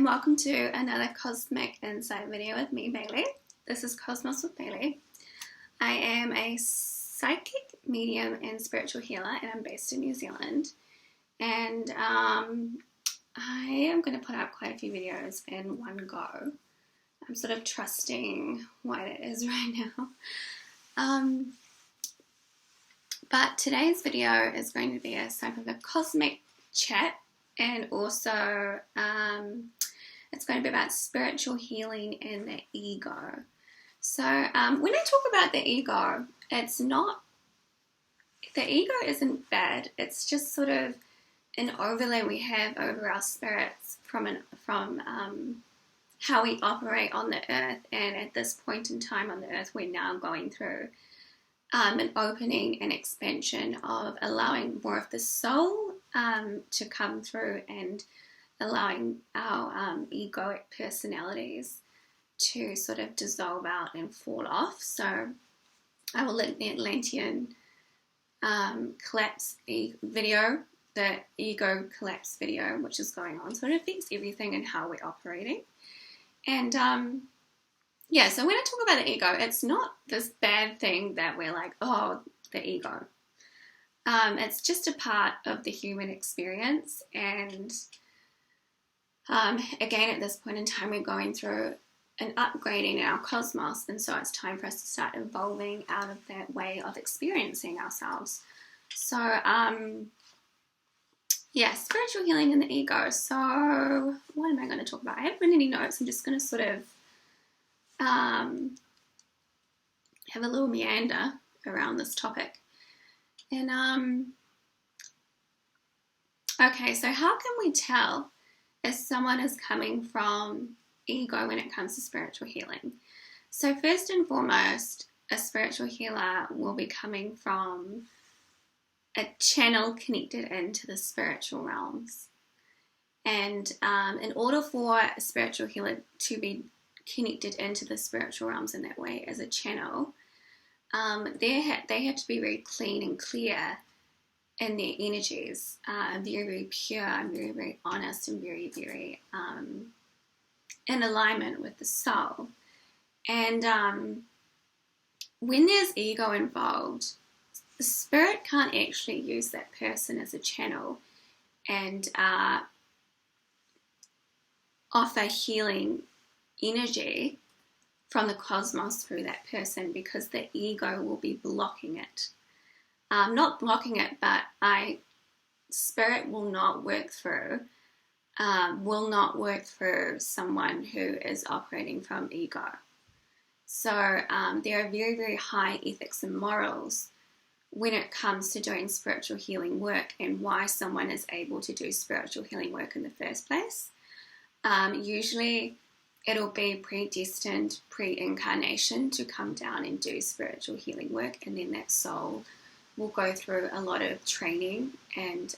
and welcome to another Cosmic Insight video with me, Bailey. This is Cosmos with Bailey. I am a psychic medium and spiritual healer, and I'm based in New Zealand. And I am going to put out quite a few videos in one go. I'm sort of trusting what it is right now. But today's video is going to be a type of a cosmic chat, and also it's going to be about spiritual healing and the ego. So when I talk about the ego, the ego isn't bad. It's just sort of an overlay we have over our spirits from how we operate on the earth. And at this point in time on the earth, we're now going through an opening and expansion of allowing more of the soul to come through, and allowing our egoic personalities to sort of dissolve out and fall off. So I will link the Atlantean collapse video, the ego collapse video, which is going on. So it affects everything and how we're operating. And yeah, so when I talk about the ego, it's not this bad thing that we're like, oh, the ego. It's just a part of the human experience. And again, at this point in time, we're going through an upgrading in our cosmos. And so it's time for us to start evolving out of that way of experiencing ourselves. So, yeah, spiritual healing and the ego. So what am I going to talk about? I haven't written any notes. I'm just going to sort of have a little meander around this topic. And okay, so how can we tell if someone is coming from ego when it comes to spiritual healing? So first and foremost, a spiritual healer will be coming from a channel connected into the spiritual realms. And in order for a spiritual healer to be connected into the spiritual realms in that way as a channel, they have to be very clean and clear in their energies, very, very pure and very, very honest and very, very in alignment with the soul. And when there's ego involved, the spirit can't actually use that person as a channel and offer healing energy from the cosmos through that person, because the ego will be blocking it. Not blocking it, but spirit will not work through someone who is operating from ego. So there are very, very high ethics and morals when it comes to doing spiritual healing work, and why someone is able to do spiritual healing work in the first place. Usually it'll be predestined, pre-incarnation to come down and do spiritual healing work, and then that soul will go through a lot of training and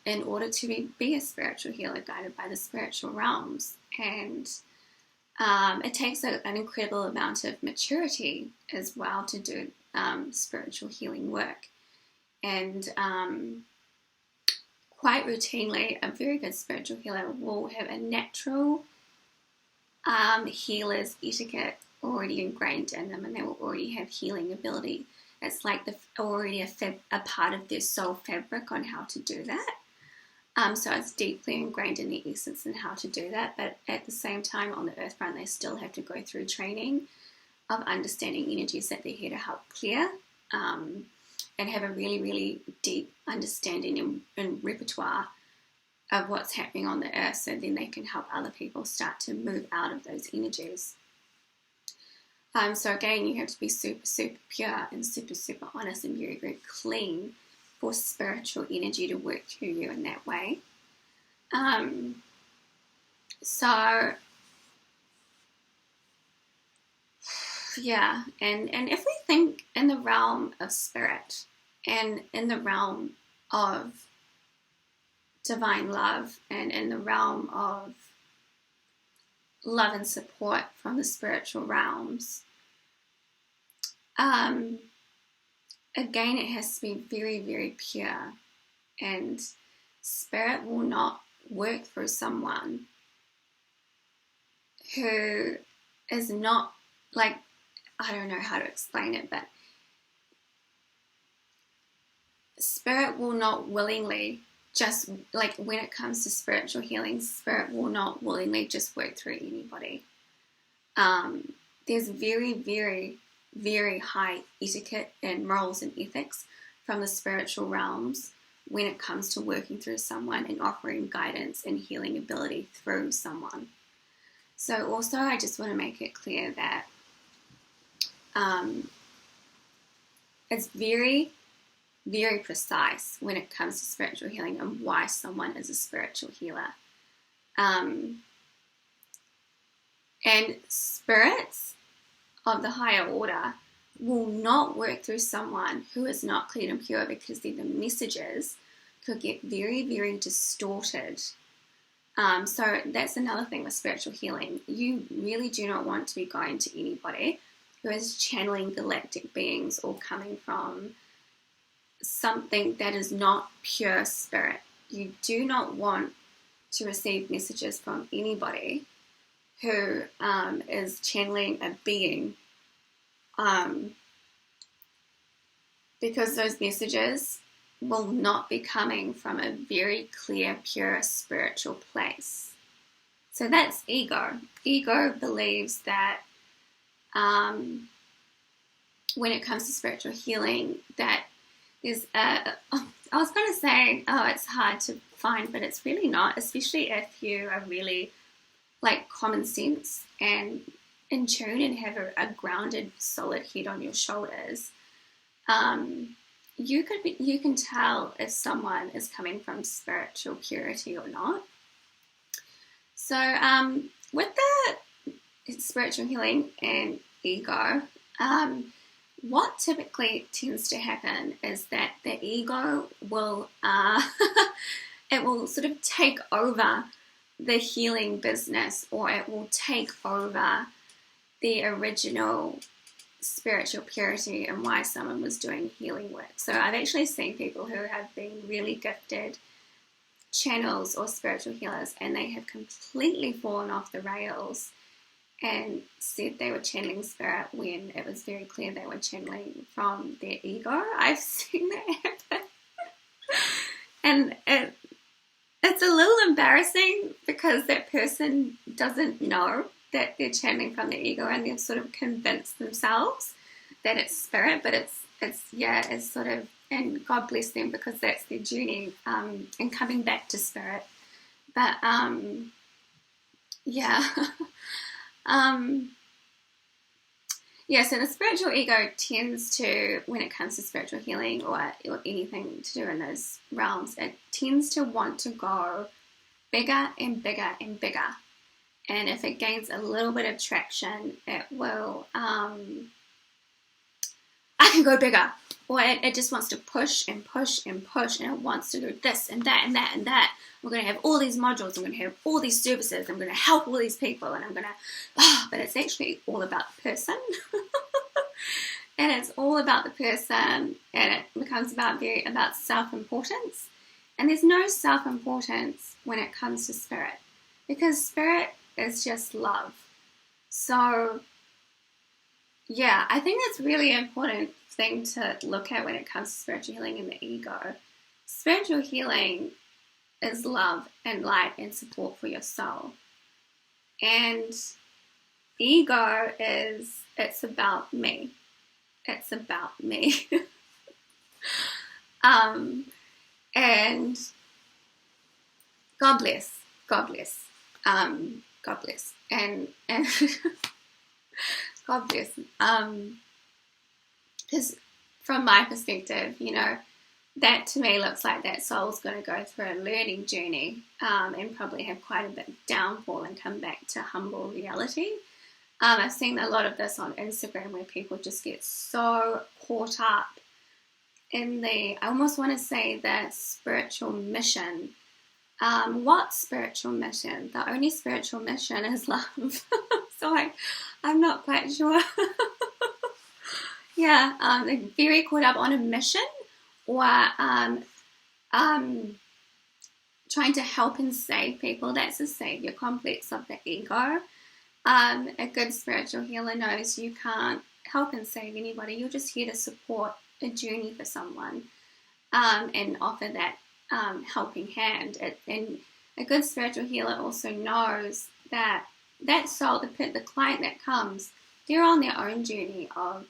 in order to be a spiritual healer guided by the spiritual realms. And it takes an incredible amount of maturity as well to do spiritual healing work. And quite routinely, a very good spiritual healer will have a natural healer's etiquette already ingrained in them, and they will already have healing ability. It's like they've already a part of their soul fabric on how to do that. So it's deeply ingrained in their essence and how to do that. But at the same time, on the earth front, they still have to go through training of understanding energies that they're here to help clear, and have a really, really deep understanding and repertoire of what's happening on the earth, so then they can help other people start to move out of those energies. So again, you have to be super, super pure and super, super honest and very, very clean for spiritual energy to work through you in that way. So yeah, and if we think in the realm of spirit and in the realm of divine love and in the realm of love and support from the spiritual realms, again, it has to be very, very pure and spirit will not work through someone who is not, like, I don't know how to explain it, but spirit will not willingly just, like, when it comes to spiritual healing, spirit will not willingly just work through anybody. There's very, very, very high etiquette and morals and ethics from the spiritual realms when it comes to working through someone and offering guidance and healing ability through someone. So also I just want to make it clear that it's very, very precise when it comes to spiritual healing and why someone is a spiritual healer. And spirits of the higher order will not work through someone who is not clean and pure, because then the messages could get very, very distorted. So that's another thing with spiritual healing. You really do not want to be going to anybody who is channeling galactic beings or coming from something that is not pure spirit. You do not want to receive messages from anybody who is channeling a being, because those messages will not be coming from a very clear, pure spiritual place. So that's ego. Ego believes that when it comes to spiritual healing, that there's I was going to say, it's hard to find, but it's really not, especially if you are really like common sense and in tune and have a grounded, solid head on your shoulders. You can tell if someone is coming from spiritual purity or not. So with the spiritual healing and ego, what typically tends to happen is that the ego will it will sort of take over the healing business, or it will take over the original spiritual purity and why someone was doing healing work. So I've actually seen people who have been really gifted channels or spiritual healers, and they have completely fallen off the rails and said they were channeling spirit when it was very clear they were channeling from their ego. I've seen that happen. And it's a little embarrassing because that person doesn't know that they're channeling from their ego, and they've sort of convinced themselves that it's spirit, but it's sort of, and God bless them because that's their journey, and coming back to spirit. But so the spiritual ego tends to, when it comes to spiritual healing or anything to do in those realms, it tends to want to go bigger and bigger and bigger. And if it gains a little bit of traction, it will, I can go bigger. Or it just wants to push and push and push, and it wants to do this and that and that and that. We're going to have all these modules, I'm going to have all these services, I'm going to help all these people, and I'm going to, but it's actually all about the person. And it's all about the person, and it becomes about self-importance. And there's no self-importance when it comes to spirit, because spirit is just love. So yeah, I think that's really important thing to look at when it comes to spiritual healing and the ego. Spiritual healing is love and light and support for your soul. And ego it's about me. It's about me. And God bless. God bless. God bless. And God bless. Because from my perspective, that to me looks like that soul's going to go through a learning journey, and probably have quite a bit of downfall and come back to humble reality. I've seen a lot of this on Instagram where people just get so caught up in I almost want to say the spiritual mission. What spiritual mission? The only spiritual mission is love. So I'm not quite sure. Yeah, they're very caught up on a mission, or trying to help and save people. That's a savior complex of the ego. A good spiritual healer knows you can't help and save anybody. You're just here to support a journey for someone, and offer that helping hand. And a good spiritual healer also knows that soul, the client that comes, they're on their own journey of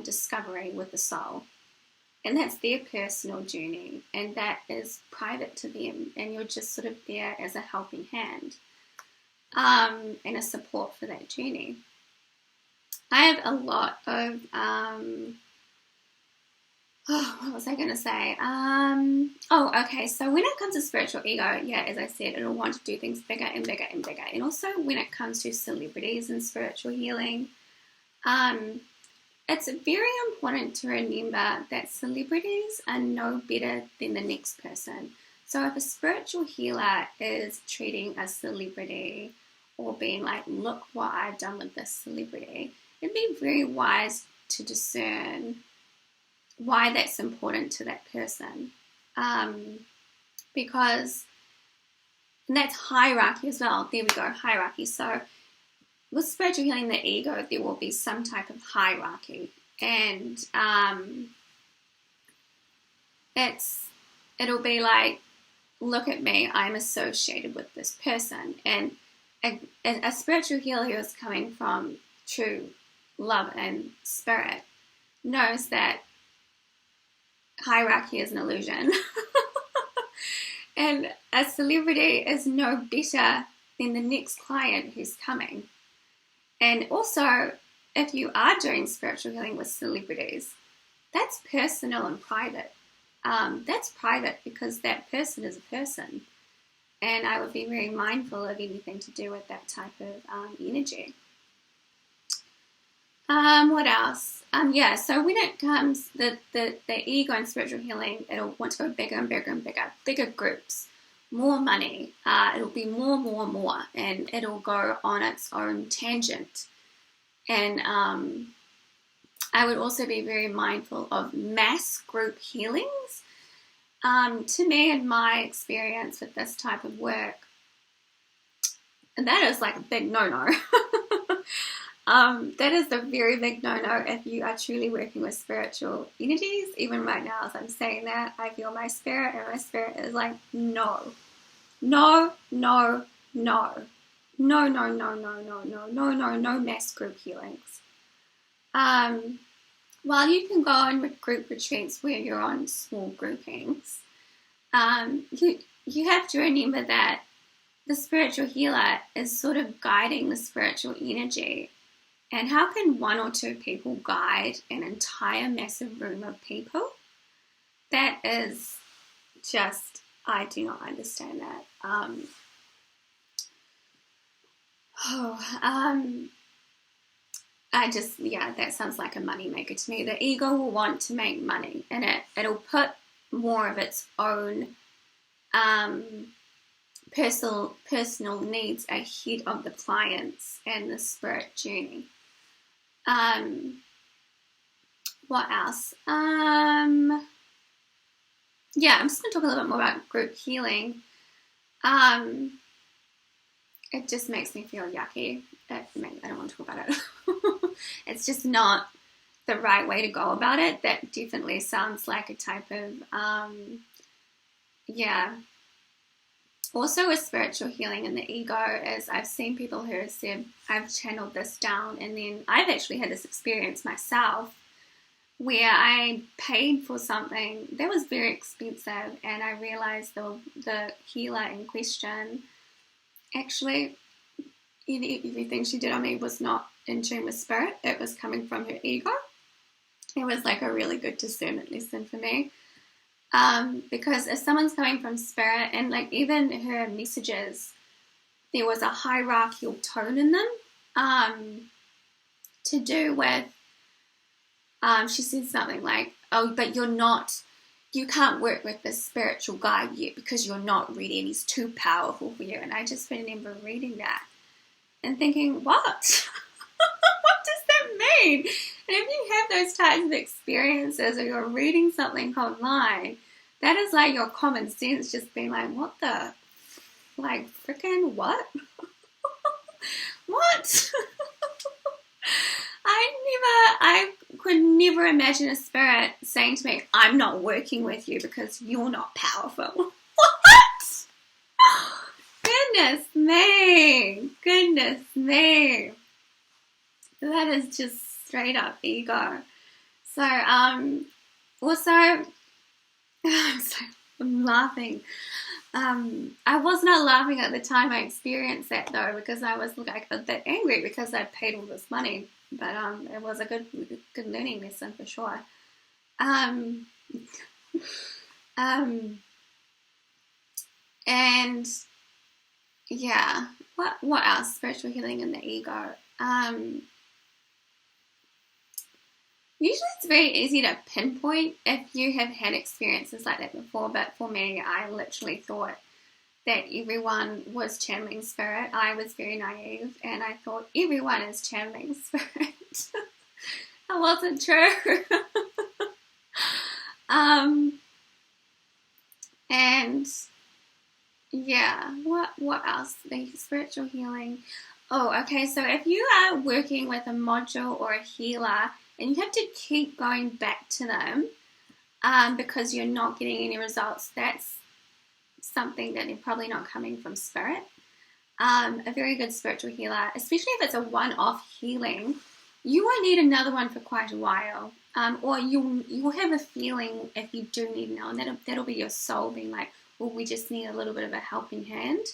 discovery with the soul. And that's their personal journey, and that is private to them, and you're just sort of there as a helping hand, and a support for that journey. I have a lot of, what was I going to say? Okay, so when it comes to spiritual ego, as I said, it'll want to do things bigger and bigger and bigger. And also when it comes to celebrities and spiritual healing, it's very important to remember that celebrities are no better than the next person. So if a spiritual healer is treating a celebrity or being like, look what I've done with this celebrity, it'd be very wise to discern why that's important to that person. Because and that's hierarchy as well. There we go, hierarchy. So with spiritual healing, the ego, there will be some type of hierarchy, and it'll be like, look at me, I'm associated with this person. And a spiritual healer who is coming from true love and spirit knows that hierarchy is an illusion. And a celebrity is no better than the next client who's coming. And also, if you are doing spiritual healing with celebrities, that's personal and private. That's private because that person is a person. And I would be very mindful of anything to do with that type of energy. What else? So when it comes, the ego and spiritual healing, it'll want to go bigger and bigger and bigger. Bigger groups, more money. It'll be more. And it'll go on its own tangent. And I would also be very mindful of mass group healings. To me, in my experience with this type of work, and that is like a big no-no. That is a very big no-no if you are truly working with spiritual entities. Even right now, as I'm saying that, I feel my spirit, and my spirit is like, no mass group healings. While you can go on group retreats where you're on small groupings, you have to remember that the spiritual healer is sort of guiding the spiritual energy. And how can one or two people guide an entire massive room of people? That is just, I do not understand that. That sounds like a money maker to me. The ego will want to make money, and it'll put more of its own personal needs ahead of the clients and the spirit journey. What else? I'm just going to talk a little bit more about group healing. It just makes me feel yucky. I don't want to talk about it. It's just not the right way to go about it. That definitely sounds like a type of, Also with spiritual healing and the ego is I've seen people who have said, I've channeled this down, and then I've actually had this experience myself where I paid for something that was very expensive, and I realized the healer in question actually everything she did on me was not in tune with spirit. It was coming from her ego. It was like a really good discernment lesson for me. Because if someone's coming from spirit, and like even her messages, there was a hierarchical tone in them, to do with, she said something like, oh, but you can't work with this spiritual guide yet because you're not ready and he's too powerful for you. And I just remember reading that and thinking, what? What does that mean? And if you have those types of experiences, or you're reading something online, that is like your common sense just being like, what the like, freaking what? What? I could never imagine a spirit saying to me, I'm not working with you because you're not powerful. What? Goodness me. Goodness me. That is just straight up ego. So, also, I'm laughing. I was not laughing at the time I experienced that though, because I was like a bit angry because I paid all this money. But it was a good learning lesson for sure. And yeah, what else? Spiritual healing and the ego. Usually it's very easy to pinpoint if you have had experiences like that before, but for me, I literally thought that everyone was channeling spirit. I was very naive, and I thought everyone is channeling spirit. That wasn't true. And yeah, what else? The spiritual healing. Oh, okay, so if you are working with a module or a healer, and you have to keep going back to them because you're not getting any results, that's something that they're probably not coming from spirit. A very good spiritual healer, especially if it's a one-off healing, you won't need another one for quite a while. Or you'll have a feeling if you do need another, and that'll be your soul being like, well, we just need a little bit of a helping hand.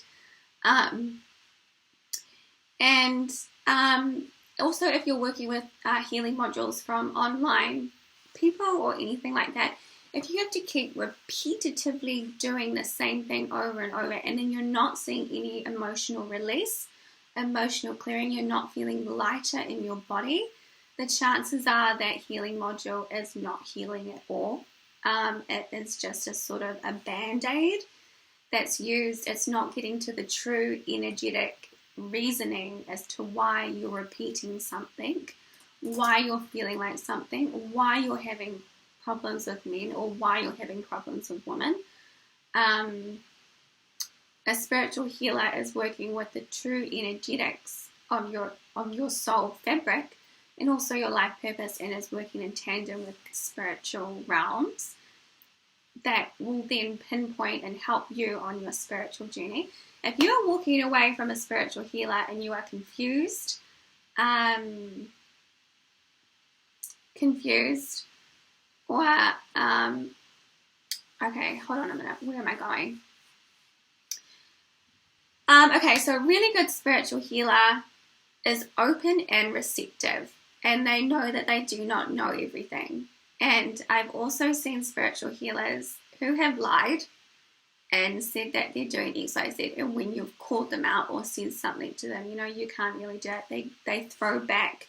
Also, if you're working with healing modules from online people or anything like that, if you have to keep repetitively doing the same thing over and over, and then you're not seeing any emotional release, emotional clearing, you're not feeling lighter in your body, the chances are that healing module is not healing at all. It is just a sort of a bandaid that's used. It's not getting to the true energetic reasoning as to why you're repeating something, why you're feeling like something, why you're having problems with men, or why you're having problems with women. A spiritual healer is working with the true energetics of your soul fabric and also your life purpose, and is working in tandem with the spiritual realms that will then pinpoint and help you on your spiritual journey. If you are walking away from a spiritual healer and you are confused, or okay, hold on a minute, where am I going? Okay, so a really good spiritual healer is open and receptive, and they know that they do not know everything. And I've also seen spiritual healers who have lied and said that they're doing XYZ, and when you've called them out or said something to them, you can't really do it, they throw back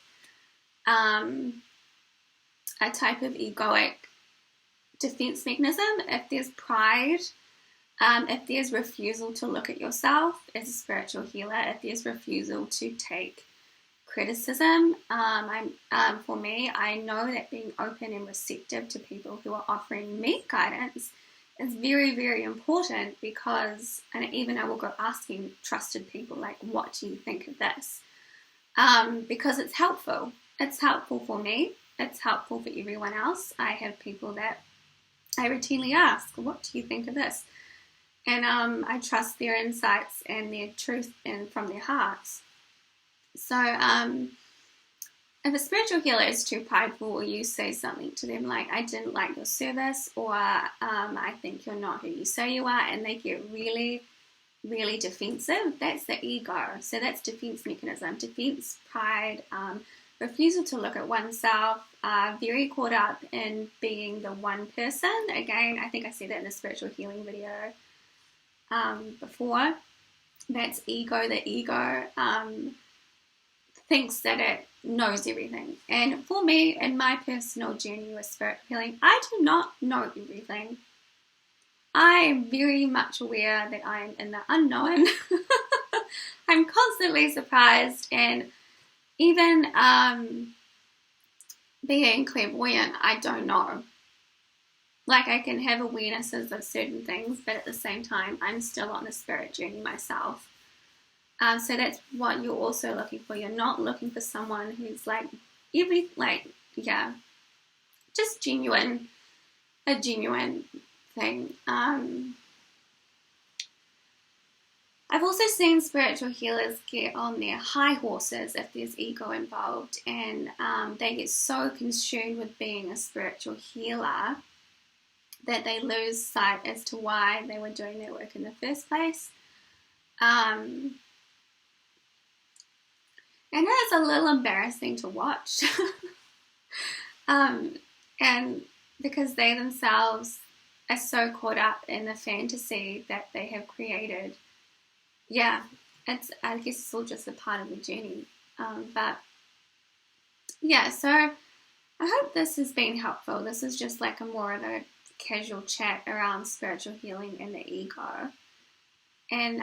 a type of egoic defense mechanism. If there's pride, if there's refusal to look at yourself as a spiritual healer, if there's refusal to take criticism, for me, I know that being open and receptive to people who are offering me guidance is very, very important, because, and even I will go asking trusted people, like, what do you think of this? Because it's helpful. It's helpful for me. It's helpful for everyone else. I have people that I routinely ask, what do you think of this? And I trust their insights and their truth and from their hearts. So if a spiritual healer is too prideful, or you say something to them like, I didn't like your service, or I think you're not who you say you are, and they get really, really defensive, that's the ego. So that's defense mechanism, defense, pride, refusal to look at oneself, very caught up in being the one person. Again, I think I said that in the spiritual healing video before. That's ego. The ego thinks that it knows everything. And for me, in my personal journey with spiritual healing, I do not know everything. I am very much aware that I am in the unknown. I'm constantly surprised, and even being clairvoyant, I don't know. Like, I can have awarenesses of certain things, but at the same time, I'm still on a spirit journey myself. So that's what you're also looking for. You're not looking for someone who's like just genuine, a genuine thing. I've also seen spiritual healers get on their high horses if there's ego involved, and they get so consumed with being a spiritual healer that they lose sight as to why they were doing their work in the first place. And it's a little embarrassing to watch. And because they themselves are so caught up in the fantasy that they have created. Yeah, I guess it's all just a part of the journey. But yeah, so I hope this has been helpful. This is just like more of a casual chat around spiritual healing and the ego. And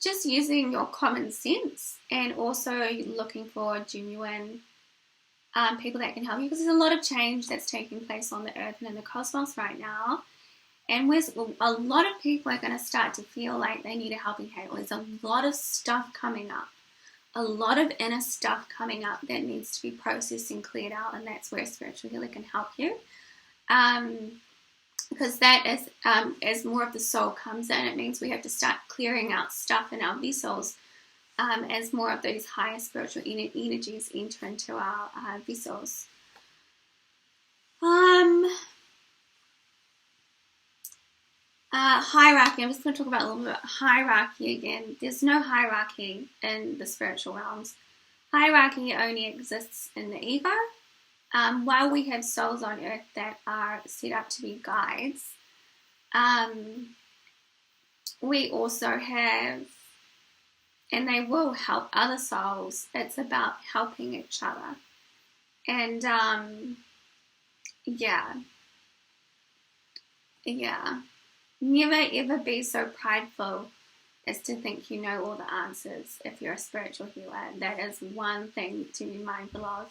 just using your common sense, and also looking for genuine people that can help you, because there's a lot of change that's taking place on the earth and in the cosmos right now. And a lot of people are going to start to feel like they need a helping hand. There's a lot of stuff coming up, a lot of inner stuff coming up that needs to be processed and cleared out, and that's where spiritual healing can help you. Because that is, as more of the soul comes in, it means we have to start clearing out stuff in our vessels as more of those higher spiritual energies enter into our vessels. Hierarchy. I'm just going to talk about a little bit about hierarchy again. There's no hierarchy in the spiritual realms. Hierarchy only exists in the ego. While we have souls on earth that are set up to be guides, we also have, and they will help other souls. It's about helping each other. And never ever be so prideful as to think you know all the answers if you're a spiritual healer. That is one thing to be mindful of.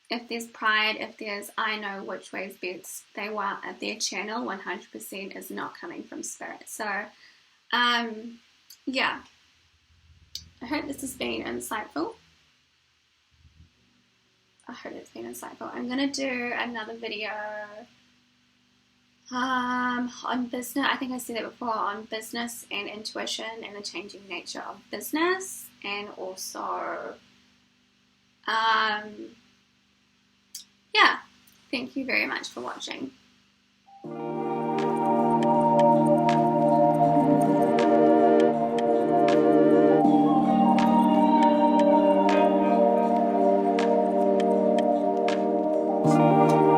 If there's pride, if there's I know which way is best, their channel 100% is not coming from spirit. So, I hope this has been insightful. I'm going to do another video on business. I think I said it before, on business and intuition and the changing nature of business, and also thank you very much for watching.